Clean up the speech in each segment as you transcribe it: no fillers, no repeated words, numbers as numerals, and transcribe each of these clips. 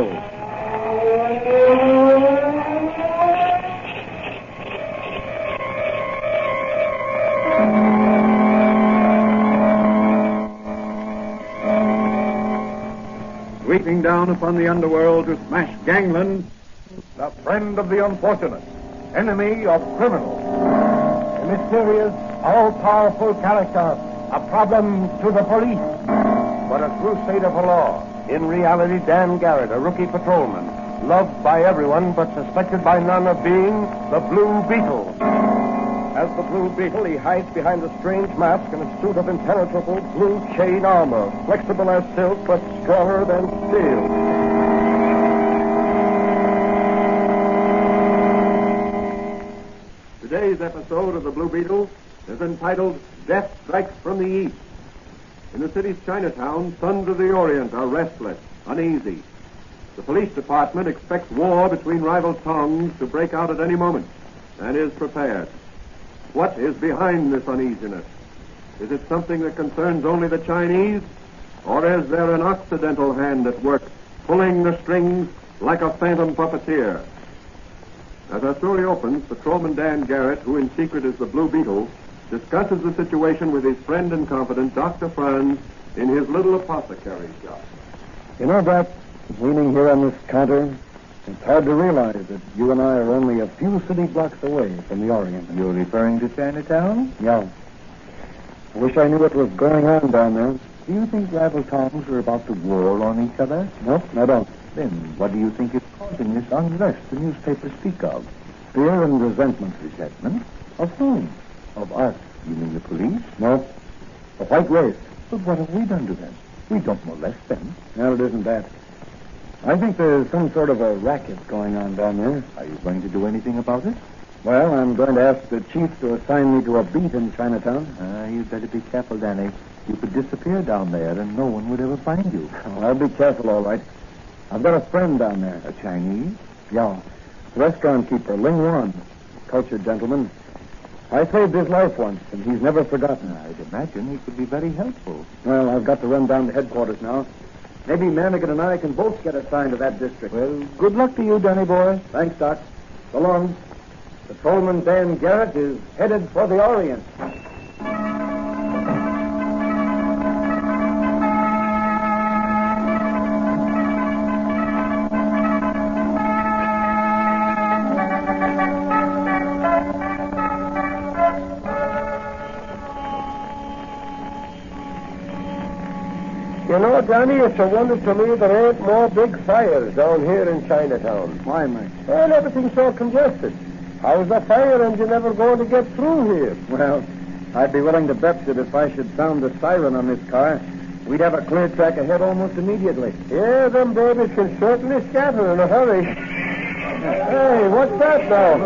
Beetle. Sweeping down upon the underworld to smash gangland, the friend of the unfortunate, enemy of criminals. A mysterious, all-powerful character, a problem to the police, but a crusader for law. In reality, Dan Garrett, a rookie patrolman, loved by everyone but suspected by none of being the Blue Beetle. As the Blue Beetle, he hides behind a strange mask and a suit of impenetrable blue chain armor, flexible as silk but stronger than steel. Today's episode of the Blue Beetle is entitled Death Strikes from the East. In the city's Chinatown, sons of the Orient are restless, uneasy. The police department expects war between rival tongues to break out at any moment and is prepared. What is behind this uneasiness? Is it something that concerns only the Chinese? Or is there an Occidental hand at work, pulling the strings like a phantom puppeteer? As our story opens, Patrolman Dan Garrett, who in secret is the Blue Beetle, discusses the situation with his friend and confidant, Dr. Franz, in his little apothecary shop. You know, Brett, leaning here on this counter, it's hard to realize that you and I are only a few city blocks away from the Orient. You're referring to Chinatown? Yeah. I wish I knew what was going on down there. Do you think rival towns are about to war on each other? Nope, I don't. Then what do you think is causing this unrest the newspapers speak of? Fear and resentment. Resentment? Of whom? Of us. You mean the police? No. The white race. But what have we done to them? We don't molest them. No, it isn't that. I think there's some sort of a racket going on down there. Are you going to do anything about it? Well, I'm going to ask the chief to assign me to a beat in Chinatown. You'd better be careful, Danny. You could disappear down there and no one would ever find you. Oh, I'll be careful, all right. I've got a friend down there. A Chinese? Yeah. Restaurant keeper, Ling Wan. Cultured gentleman. I saved his life once, and he's never forgotten. I'd imagine he could be very helpful. Well, I've got to run down to headquarters now. Maybe Manigan and I can both get assigned to that district. Well, good luck to you, Danny boy. Thanks, Doc. So long. Patrolman Dan Garrett is headed for the Orient. You know, Johnny, it's a wonder to me there ain't more big fires down here in Chinatown. Why, Mike? Well, everything's so congested. How's the fire engine ever going to get through here? Well, I'd be willing to bet that if I should sound the siren on this car, we'd have a clear track ahead almost immediately. Yeah, them babies can certainly scatter in a hurry. Hey, what's that now?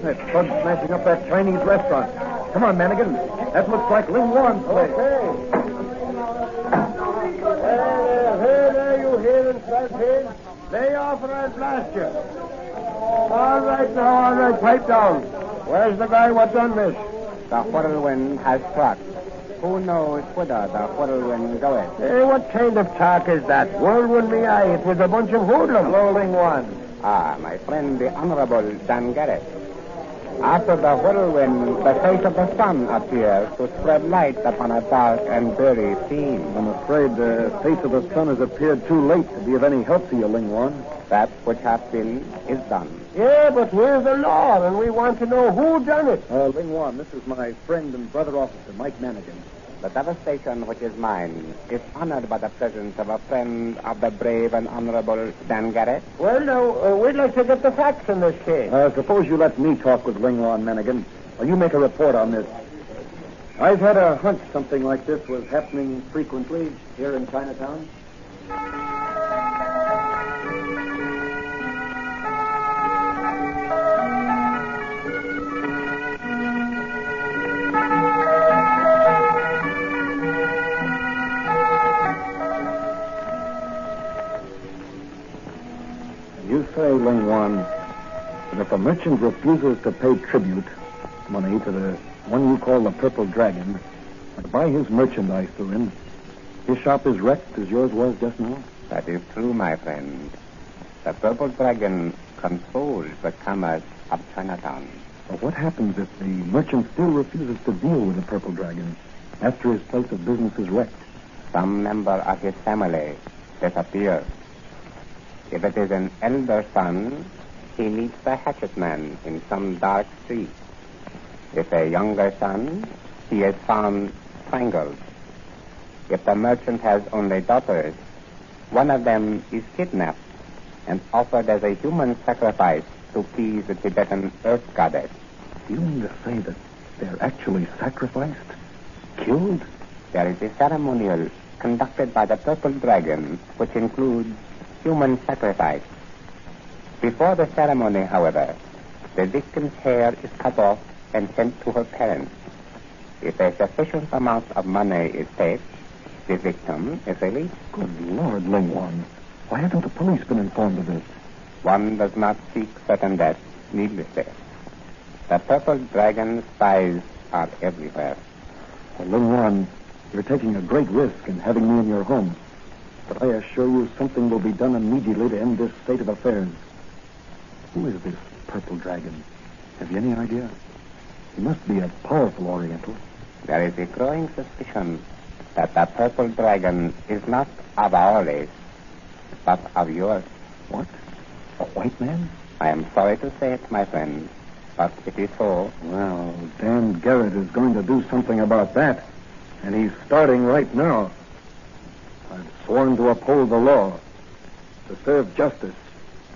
That bug smashing up that Chinese restaurant. Come on, Manigan. That looks like Ling Wan's place. Okay. Hey there, you hearing, Flathead? Lay off or I'll blast you. All right, pipe down. Where's the guy what done this? The whirlwind has struck. Who knows whither the whirlwind goeth? Hey, what kind of talk is that? Whirlwind me eye, it was a bunch of hoodlums. Hello, Ling Wan. Ah, my friend, the Honorable Dan Garrett. After the whirlwind, the face of the sun appears to spread light upon a dark and dreary scene. I'm afraid the face of the sun has appeared too late to be of any help to you, Ling Wan. That which hath been is done. Yeah, but we're the law, and we want to know who done it. Ling Wan, this is my friend and brother officer, Mike Manigan. The devastation which is mine is honored by the presence of a friend of the brave and honorable Dan Garrett. Well, now, we'd like to get the facts in this case. Suppose you let me talk with Ling Wan, Manigan. Or you make a report on this. I've had a hunch something like this was happening frequently here in Chinatown. You say, Ling Wan, that if a merchant refuses to pay tribute money to the one you call the Purple Dragon, and buy his merchandise through him, his shop is wrecked as yours was just now? That is true, my friend. The Purple Dragon controls the commerce of Chinatown. Well, what happens if the merchant still refuses to deal with the Purple Dragon after his place of business is wrecked? Some member of his family disappears. If it is an elder son, he meets the hatchet man in some dark street. If a younger son, he is found strangled. If the merchant has only daughters, one of them is kidnapped and offered as a human sacrifice to appease the Tibetan earth goddess. Do you mean to say that they're actually sacrificed? Killed? There is a ceremonial conducted by the Purple Dragon, which includes human sacrifice. Before the ceremony, however, the victim's hair is cut off and sent to her parents. If a sufficient amount of money is paid, the victim is released. Good Lord, Lingwan. Why haven't the police been informed of this? One does not seek certain death needlessly. The Purple Dragon spies are everywhere. Well, Lingwan, you're taking a great risk in having me in your home. But I assure you something will be done immediately to end this state of affairs. Who is this Purple Dragon? Have you any idea? He must be a powerful Oriental. There is a growing suspicion that the Purple Dragon is not of our race, but of yours. What? A white man? I am sorry to say it, my friend, but it is so. Well, Dan Garrett is going to do something about that. And he's starting right now. I've sworn to uphold the law, to serve justice,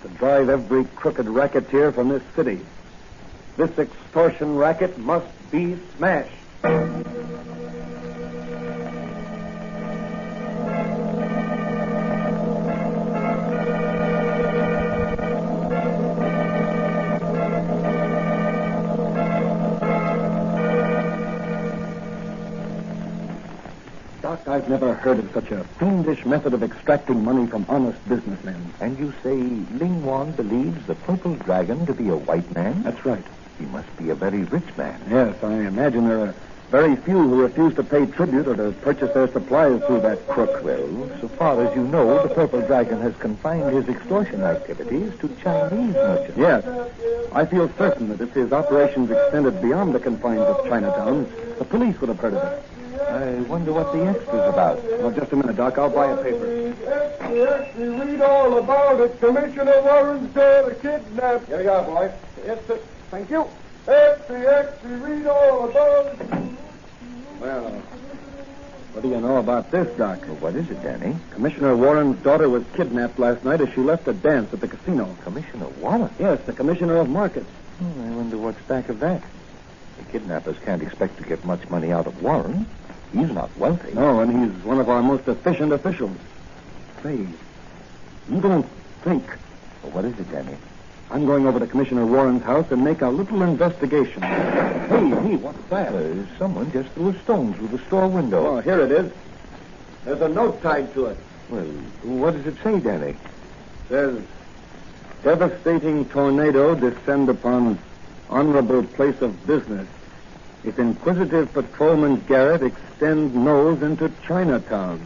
to drive every crooked racketeer from this city. This extortion racket must be smashed. Doc, I've never heard of such a fiendish method of extracting money from honest businessmen. And you say Ling Wan believes the Purple Dragon to be a white man? That's right. He must be a very rich man. Yes, I imagine there are very few who refuse to pay tribute or to purchase their supplies through that crook. Well, so far as you know, the Purple Dragon has confined his extortion activities to Chinese merchants. Yes. I feel certain that if his operations extended beyond the confines of Chinatown, the police would have heard of it. I wonder what the extra's about. Oh, just a minute, Doc. I'll buy a paper. You read all about it. Commissioner Warren's daughter kidnapped. Here you are, boy. Yes, sir. Thank you. Extra, read all about it. Well, what do you know about this, Doc? Well, what is it, Danny? Commissioner Warren's daughter was kidnapped last night as she left a dance at the casino. Commissioner Warren? Yes, the commissioner of markets. I wonder what's back of that. The kidnappers can't expect to get much money out of Warren. He's not wealthy. No, and he's one of our most efficient officials. Say, you don't think... Well, what is it, Danny? I'm going over to Commissioner Warren's house and make a little investigation. Hey, what's that? Someone just threw a stone through the store window. Oh, here it is. There's a note tied to it. Well, what does it say, Danny? It says, devastating tornado descend upon honorable place of business. If inquisitive patrolman Garrett extend nose into Chinatown.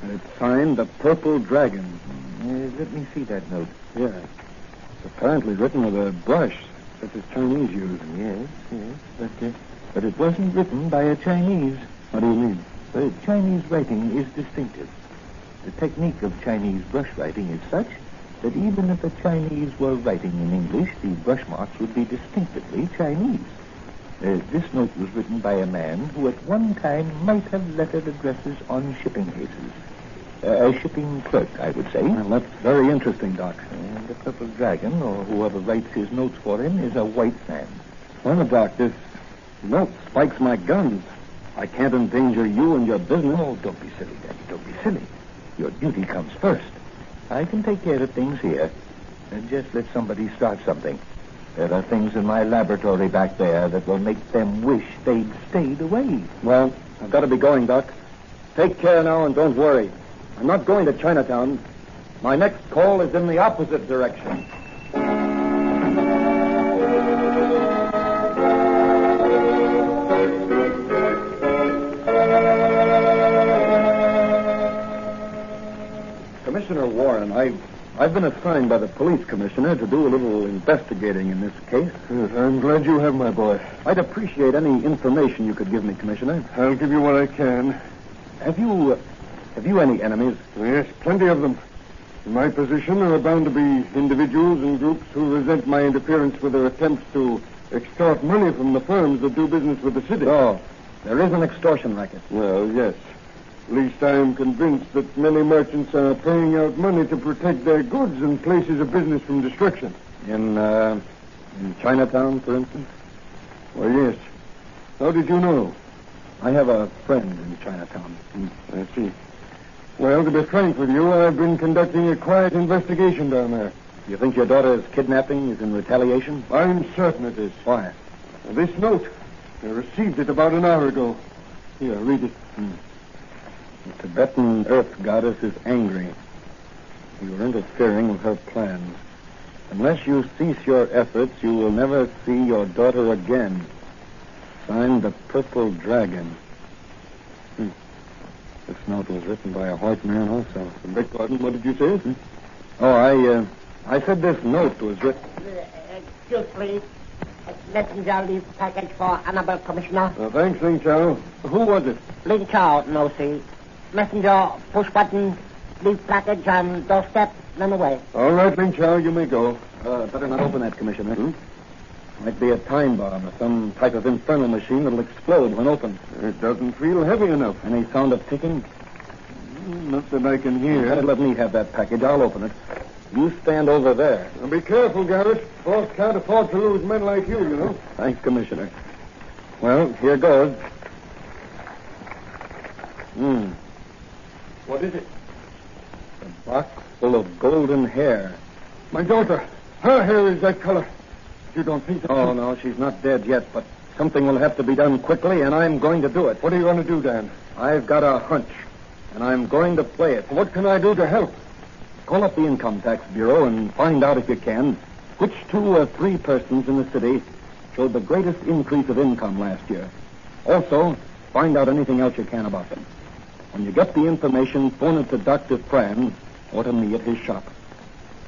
And it's signed the Purple Dragon. Let me see that note. Yeah. It's apparently written with a brush, such as Chinese use. Yes. But it wasn't written by a Chinese. What do you mean? The Chinese writing is distinctive. The technique of Chinese brush writing is such that even if the Chinese were writing in English, the brush marks would be distinctively Chinese. This note was written by a man who at one time might have lettered addresses on shipping cases. A shipping clerk, I would say. Well, that's very interesting, Doc. And the Purple Dragon, or whoever writes his notes for him, is a white man. Well, Doc, this note spikes my guns. I can't endanger you and your business. Oh, don't be silly, Daddy. Don't be silly. Your duty comes first. I can take care of things here. And just let somebody start something. There are things in my laboratory back there that will make them wish they'd stayed away. Well, I've got to be going, Doc. Take care now and don't worry. I'm not going to Chinatown. My next call is in the opposite direction. Commissioner Warren, I've been assigned by the police commissioner to do a little investigating in this case. Yes, I'm glad you have, my boy. I'd appreciate any information you could give me, Commissioner. I'll give you what I can. Have you any enemies? Yes, plenty of them. In my position, there are bound to be individuals and groups who resent my interference with their attempts to extort money from the firms that do business with the city. Oh, there is an extortion racket. Well, yes. At least I am convinced that many merchants are paying out money to protect their goods and places of business from destruction. In Chinatown, for instance? Why, yes. How did you know? I have a friend in Chinatown. I see. Well, to be frank with you, I've been conducting a quiet investigation down there. You think your daughter's kidnapping is in retaliation? I'm certain it is. Why? This note. I received it about an hour ago. Here, read it. The Tibetan Earth Goddess is angry. You are interfering with her plans. Unless you cease your efforts, you will never see your daughter again. Signed, the Purple Dragon. This note was written by a white man also. Beg pardon, what did you say? Oh, I said this note was written... Excuse, please. Messenger leave package for Honorable Commissioner. Thanks, Ling Chao. Who was it? Ling Chao, no see. Messenger, push button, leave package on doorstep, run away. All right, Ling Chao, you may go. Better not open that, Commissioner. Might be a time bomb or some type of infernal machine that'll explode when opened. It doesn't feel heavy enough. Any sound of ticking? Not that I can hear. Let me have that package. I'll open it. You stand over there. Now be careful, Garrett. Boss can't afford to lose men like you, you know. Thanks, Commissioner. Well, here goes. What is it? A box full of golden hair. My daughter. Her hair is that color. You don't think that... Oh, no, she's not dead yet, but something will have to be done quickly, and I'm going to do it. What are you going to do, Dan? I've got a hunch, and I'm going to play it. What can I do to help? Call up the Income Tax Bureau and find out, if you can, which 2 or 3 persons in the city showed the greatest increase of income last year. Also, find out anything else you can about them. When you get the information, phone it to Dr. Franz or to me at his shop.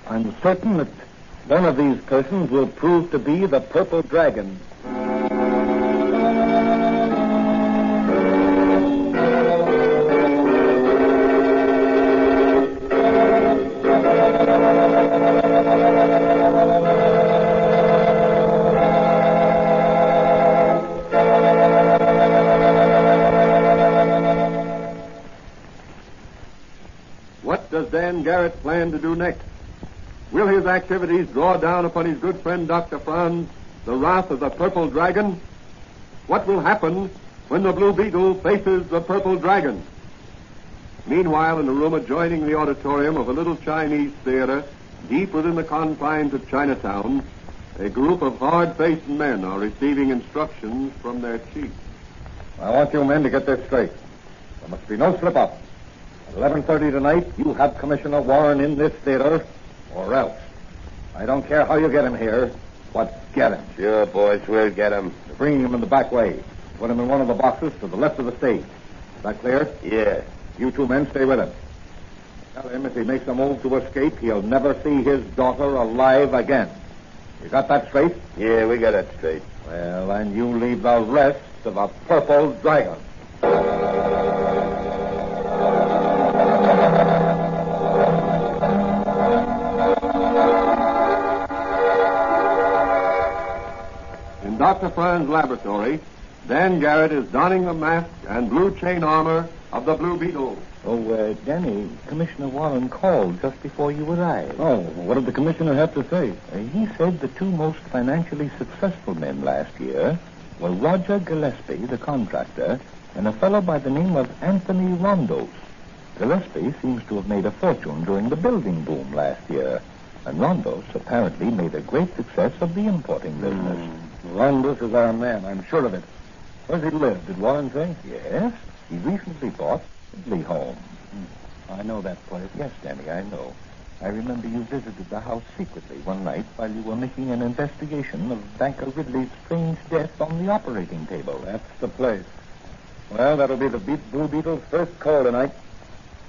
I'm certain that one of these persons will prove to be the Purple Dragon. What does Dan Garrett plan to do next? Will his activities draw down upon his good friend Dr. Franz the wrath of the Purple Dragon? What will happen when the Blue Beetle faces the Purple Dragon? Meanwhile, in a room adjoining the auditorium of a little Chinese theater deep within the confines of Chinatown, a group of hard-faced men are receiving instructions from their chief. I want you men to get this straight. There must be no slip-up. At 11:30 tonight, you have Commissioner Warren in this theater, or else. I don't care how you get him here, but get him. Sure, boys, we'll get him. You're bringing him in the back way. Put him in one of the boxes to the left of the stage. Is that clear? Yeah. You 2 men stay with him. Tell him if he makes a move to escape, he'll never see his daughter alive again. You got that straight? Yeah, we got it straight. Well, and you leave the rest to the Purple Dragon. In Dr. Franz's laboratory, Dan Garrett is donning the mask and blue chain armor of the Blue Beetle. Oh, Danny, Commissioner Warren called just before you arrived. Oh, what did the commissioner have to say? He said the 2 most financially successful men last year were Roger Gillespie, the contractor, and a fellow by the name of Anthony Rondos. Gillespie seems to have made a fortune during the building boom last year, and Rondos apparently made a great success of the importing business. Rondos is our man, I'm sure of it. Where's he live, did Warren say? Yes, he recently bought Ridley Home. I know that place. Yes, Danny, I know. I remember you visited the house secretly one night while you were making an investigation of Banker Ridley's strange death on the operating table. That's the place. Well, that'll be the Blue Beetle's first call tonight.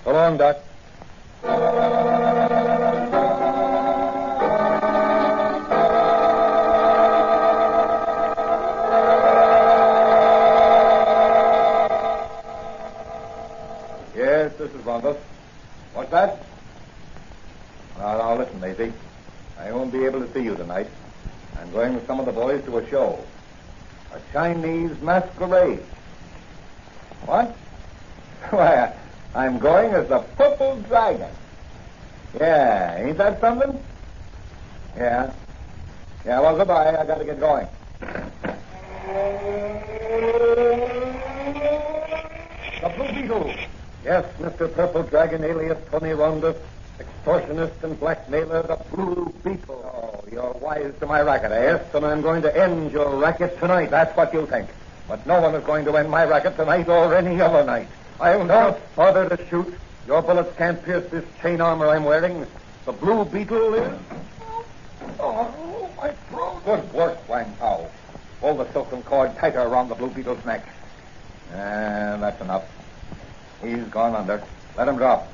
So long, Doc. Now, listen, Maisie. I won't be able to see you tonight. I'm going with some of the boys to a show. A Chinese masquerade. What? Why, I'm going as the Purple Dragon. Yeah, ain't that something? Yeah. Yeah, well, goodbye. I got to get going. The Blue Beetle. Yes, Mr. Purple Dragon, alias Tony Ronda, extortionist and blackmailer, the Blue Beetle. Oh, you're wise to my racket, eh? Yes, and I'm going to end your racket tonight. That's what you think. But no one is going to end my racket tonight or any other night. I'll not bother to shoot. Your bullets can't pierce this chain armor I'm wearing. The Blue Beetle is... Oh, my throat. Good work, Wang Pao. Pull the silken cord tighter around the Blue Beetle's neck. That's enough. He's gone under. Let him drop.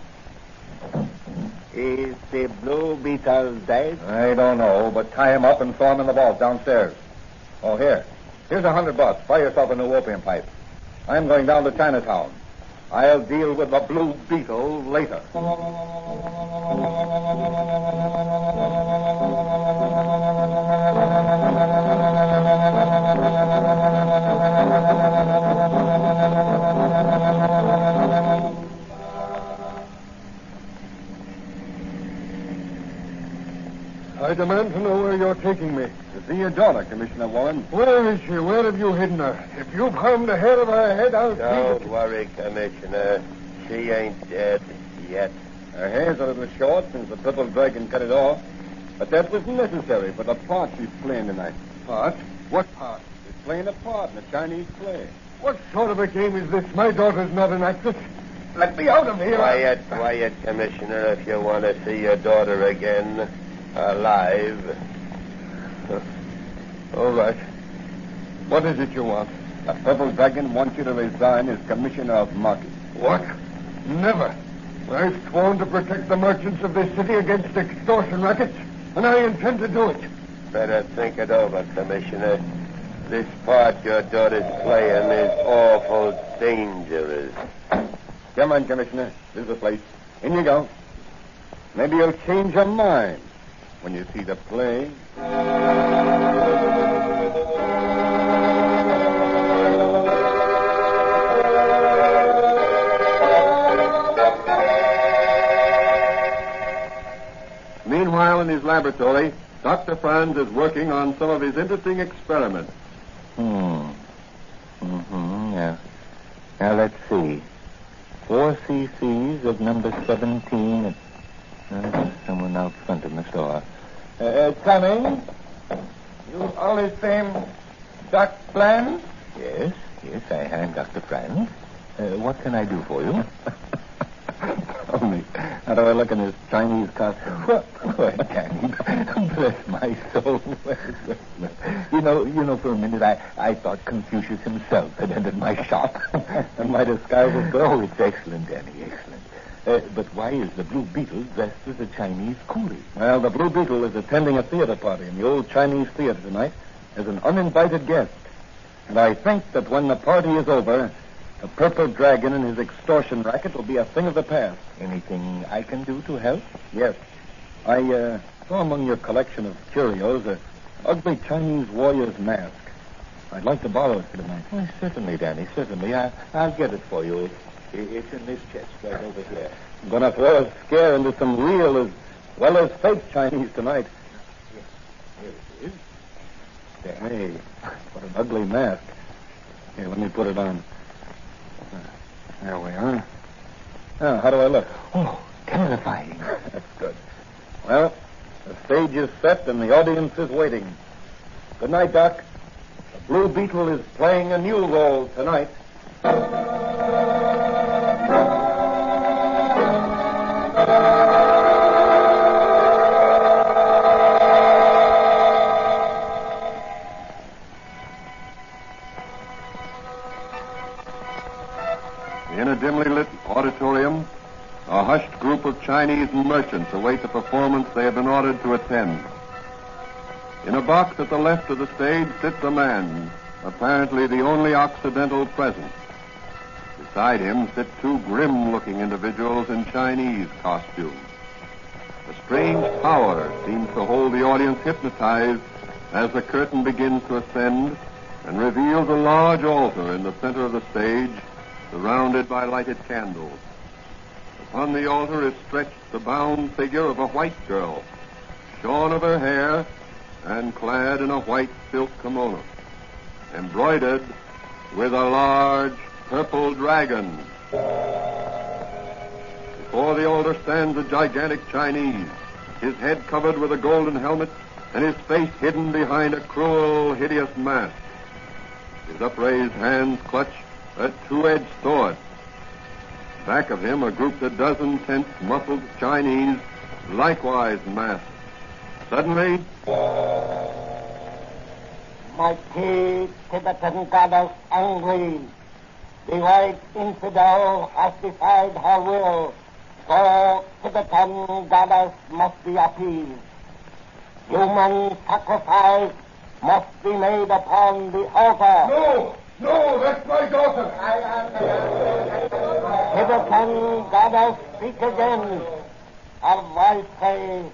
Is the Blue Beetle dead? I don't know, but tie him up and throw him in the vault downstairs. Oh, here. Here's $100. Buy yourself a new opium pipe. I'm going down to Chinatown. I'll deal with the Blue Beetle later. I demand to know where you're taking me. To see your daughter, Commissioner Warren. Where is she? Where have you hidden her? If you've harmed the hair of her head, I'll... Don't worry, Commissioner. She ain't dead yet. Her hair's a little short since the Purple Dragon cut it off. But that was necessary for the part she's playing tonight. Part? What part? She's playing a part in a Chinese play. What sort of a game is this? My daughter's not an actress. Let me out of here. Quiet, Commissioner, if you want to see your daughter again alive. All right. What is it you want? The Purple Dragon wants you to resign as Commissioner of Markets. What? Never. I've sworn to protect the merchants of this city against extortion rackets, and I intend to do it. Better think it over, Commissioner. This part your daughter's playing is awful dangerous. Come on, Commissioner. This is the place. In you go. Maybe you'll change your mind when you see the play. Meanwhile, in his laboratory, Dr. Franz is working on some of his interesting experiments. Yeah. Now, let's see. 4 cc's of number 17. Someone out front in the store. Coming. You always same Doc Franz? Yes, I am Dr. Franz. What can I do for you? Only, how do I look in this Chinese costume? Why, Danny, bless my soul. You know, for a minute I thought Confucius himself had entered my shop. And my disguise was good. Oh, it's excellent, Danny, excellent. But why is the Blue Beetle dressed as a Chinese coolie? Well, the Blue Beetle is attending a theater party in the old Chinese theater tonight as an uninvited guest. And I think that when the party is over, the Purple Dragon and his extortion racket will be a thing of the past. Anything I can do to help? Yes. I saw among your collection of curios an ugly Chinese warrior's mask. I'd like to borrow it for tonight. Oh, certainly, Danny, certainly. I'll get it for you. It's in this chest right over here. I'm going to throw a scare into some real as well as fake Chinese tonight. Here it is. There. Hey, what an ugly mask. Here, let me put it on. There we are. Now, how do I look? Oh, terrifying. That's good. Well, the stage is set and the audience is waiting. Good night, Doc. The Blue Beetle is playing a new role tonight. In a dimly lit auditorium, a hushed group of Chinese merchants await the performance they have been ordered to attend. In a box at the left of the stage sits a man, apparently the only Occidental present. Beside him sit 2 grim-looking individuals in Chinese costume. A strange power seems to hold the audience hypnotized as the curtain begins to ascend and reveals a large altar in the center of the stage, surrounded by lighted candles. Upon the altar is stretched the bound figure of a white girl, shorn of her hair and clad in a white silk kimono, embroidered with a large purple dragon. Before the altar stands a gigantic Chinese, his head covered with a golden helmet and his face hidden behind a cruel, hideous mask. His upraised hands clutch a two-edged sword. Back of him are grouped a dozen tense, muscled Chinese, likewise masked. Suddenly, mighty Tibetan goddess angry, the white infidel has defied her will, so Tibetan goddess must be appeased. Human sacrifice must be made upon the altar. No, that's my daughter. Tibetan goddess, speak again. Have I say,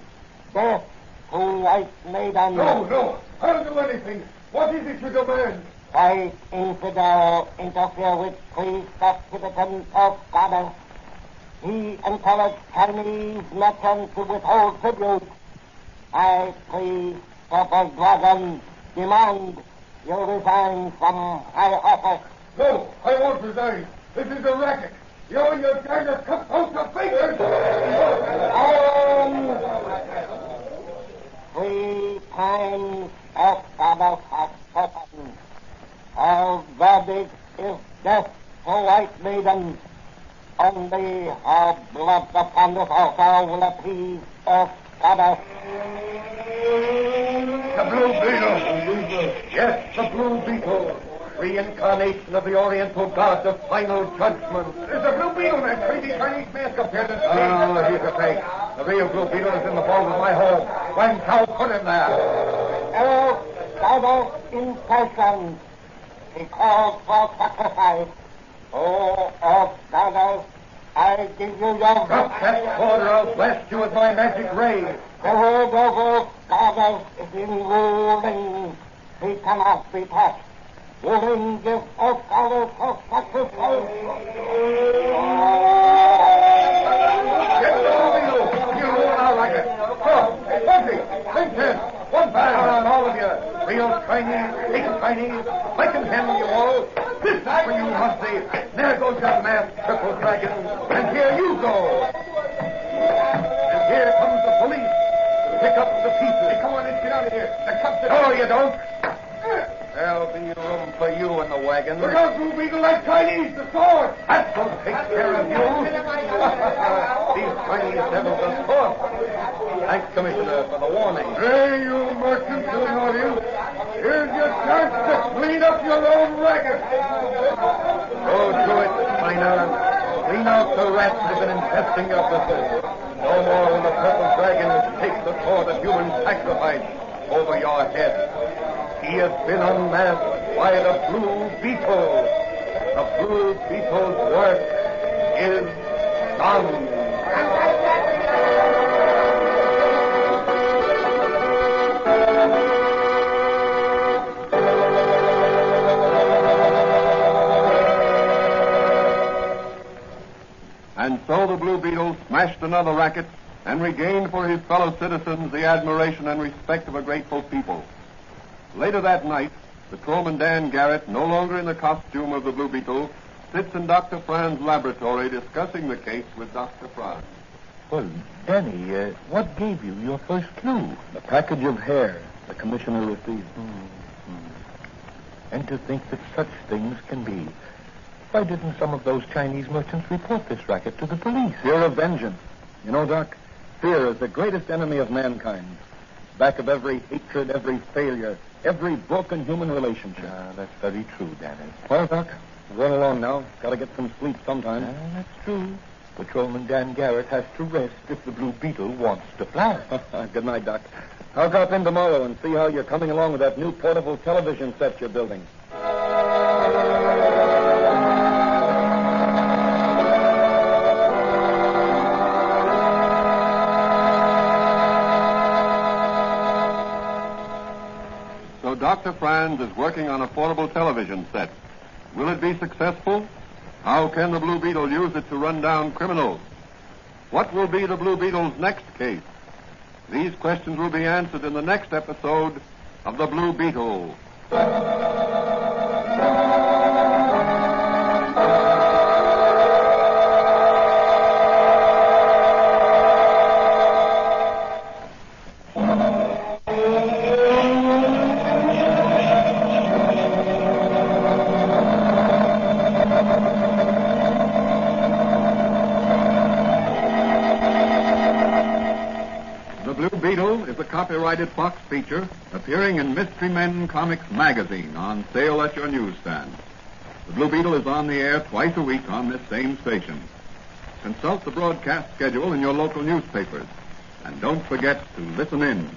death to white maiden. No, I'll do anything. What is it you demand? White infidel interfere with priest of Tibetan earth goddess. He encouraged Chinese merchants to withhold tribute. I, priest purple dragon, demand you resign from high office. No, I won't resign. This is a racket. You and your gang of cut out the fingers. 3 times earth goddess has spoken. Her verdict is death to white maiden. Only her blood upon this altar will appease earth goddess. The Blue Beetle. Yes, the Blue Beetle. Reincarnation of the Oriental God, the final judgment. There's a Blue Beetle, that crazy Chinese mask appeared in the Oh, he's a fake. The real Blue Beetle is in the vault of my home. Wang Chao put him there. Earth goddess in person. He calls for sacrifice. Oh, earth goddess, I give you your... Drop that sword or I'll blast you with my magic ray. The word of earth goddess is in ruling. He cannot be touched. Ruling this earth goddess of sacrifice. Get the Blue Beetle. You ruin our racket. Come, Bugsy, Linton, one bang on all of you. Real Chinese, big Chinese, I can handle you all. This is for you, Muzzy. There goes your masked purple dragon, and here you go. And here comes the police to pick up the pieces. Hey, come on, let's get out of here. The cops are... Oh, you don't? There'll be room for you in the wagon. Look out, Blue Beetle, that Chinese, the sword. That will take care of you. These Chinese devils are sword. Thanks, Commissioner, for the warning. Hey, you merchants in the audience. Here's your chance to clean up your own racket. Go do it, Miner. Clean out the rats that have been infesting your business. No more will the purple dragon take the sword of human sacrifice over your head. He has been unmasked by the Blue Beetle. The Blue Beetle's work is done. And so the Blue Beetle smashed another racket and regained for his fellow citizens the admiration and respect of a grateful people. Later that night, the Patrolman Dan Garrett, no longer in the costume of the Blue Beetle, sits in Dr. Franz's laboratory discussing the case with Dr. Franz. Well, Danny, what gave you your first clue? The package of hair the commissioner received. And to think that such things can be. Why didn't some of those Chinese merchants report this racket to the police? Fear of vengeance. You know, Doc, fear is the greatest enemy of mankind. Back of every hatred, every failure, every broken human relationship. That's very true, Danny. Well, Doc, I'm going along now. Got to get some sleep sometime. That's true. Patrolman Dan Garrett has to rest if the Blue Beetle wants to fly. Good night, Doc. I'll drop in tomorrow and see how you're coming along with that new portable television set you're building. Dr. Franz is working on a portable television set. Will it be successful? How can the Blue Beetle use it to run down criminals? What will be the Blue Beetle's next case? These questions will be answered in the next episode of The Blue Beetle. The Blue Beetle is a copyrighted Fox feature appearing in Mystery Men Comics magazine on sale at your newsstand. The Blue Beetle is on the air twice a week on this same station. Consult the broadcast schedule in your local newspapers. And don't forget to listen in.